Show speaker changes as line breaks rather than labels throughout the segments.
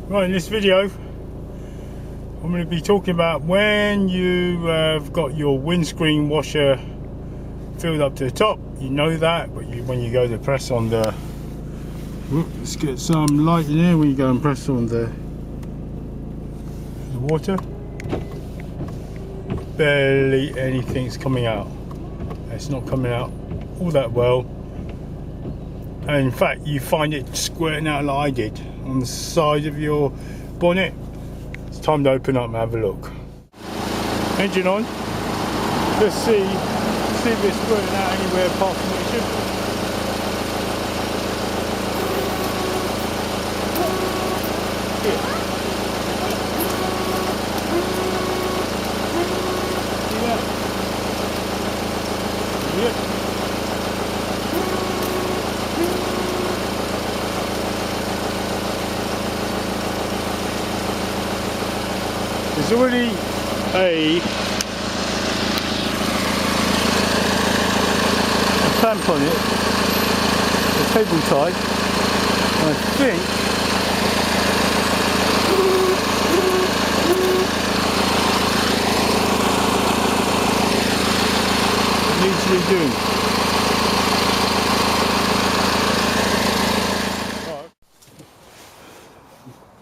Right, in this video I'm going to be talking about when you have got your windscreen washer filled up to the top. You know that, but when you go to press on the, let's get some light in here. When you go and press on the water, barely anything's coming out. It's not coming out all that well, and in fact you find it squirting out like I did on the side of your bonnet. It's time to open up and have a look. Engine on. Let's see if it's squirting out anywhere apart from it should. Here. See that? Yep. There's already a clamp on it, a cable tie. I think it needs redoing.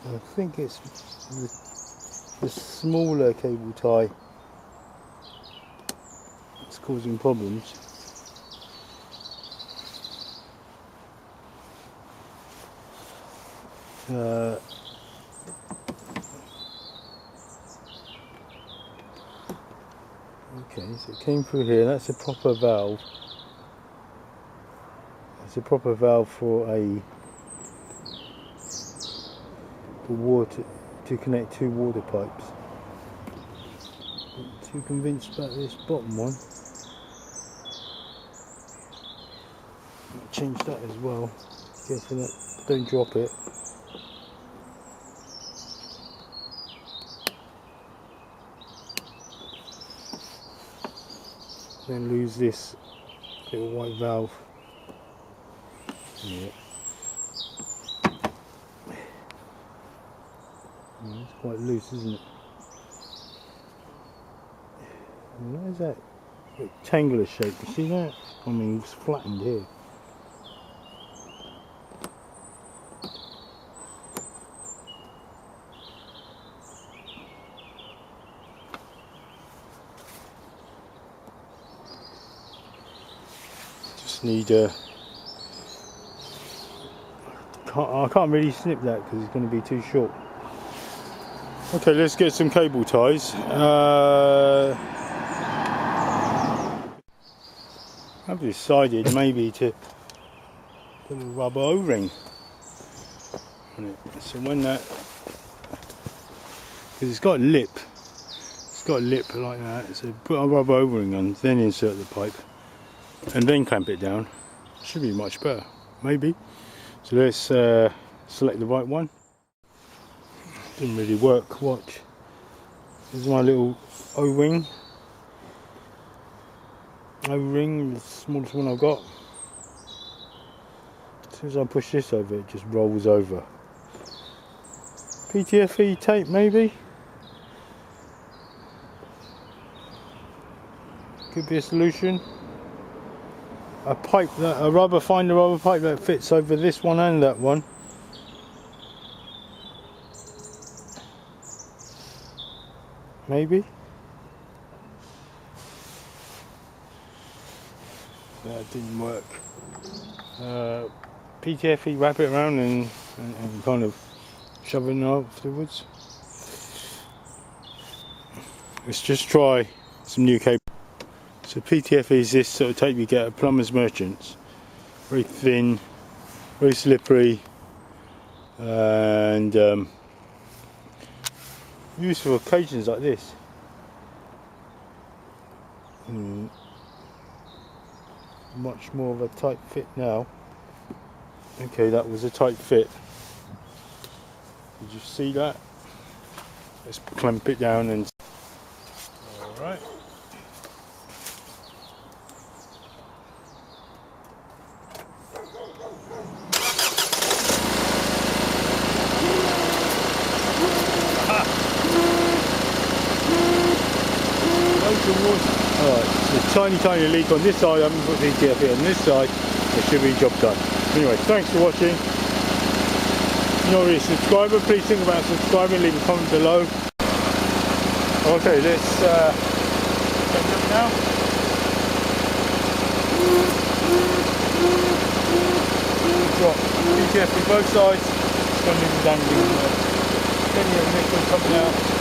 I think it's the smaller cable tie that's causing problems. Okay, so it came through here. That's a proper valve. That's a proper valve for water, to connect two water pipes. Not too convinced about this bottom one. I'll change that as well. Careful that don't drop it. Then lose this little white valve. Yeah. It's quite loose, isn't it? What is that rectangular shape? You see that? I mean, it's flattened here. Just need I can't really snip that because it's going to be too short. Okay, let's get some cable ties. I've decided maybe to put a rubber O-ring on it. So when that, because it's got a lip like that, so put a rubber O-ring on, then insert the pipe, and then clamp it down. Should be much better, maybe. So let's select the right one. Didn't really work. Watch. This is my little O-ring. O-ring, the smallest one I've got. As soon as I push this over, it just rolls over. PTFE tape, maybe. Could be a solution. A pipe that find a rubber pipe that fits over this one and that one. Maybe. That didn't work. PTFE, wrap it around and kind of shove it in afterwards. Let's just try some new cable. So PTFE is this sort of tape you get at Plumbers Merchants. Very thin, very slippery, and used for occasions like this. Much more of a tight fit now. Okay, that was a tight fit. Did you see that? Let's clamp it down and... Alright. towards. Alright, there's a tiny leak on this side. I haven't put DTF here on this side. There should be a job done. Anyway, thanks for watching. If you're not already a subscriber, please think about subscribing, leave a comment below. Okay, let's catch up now. We've got DTF on both sides. It's going to be dangling. Plenty of nickel coming out.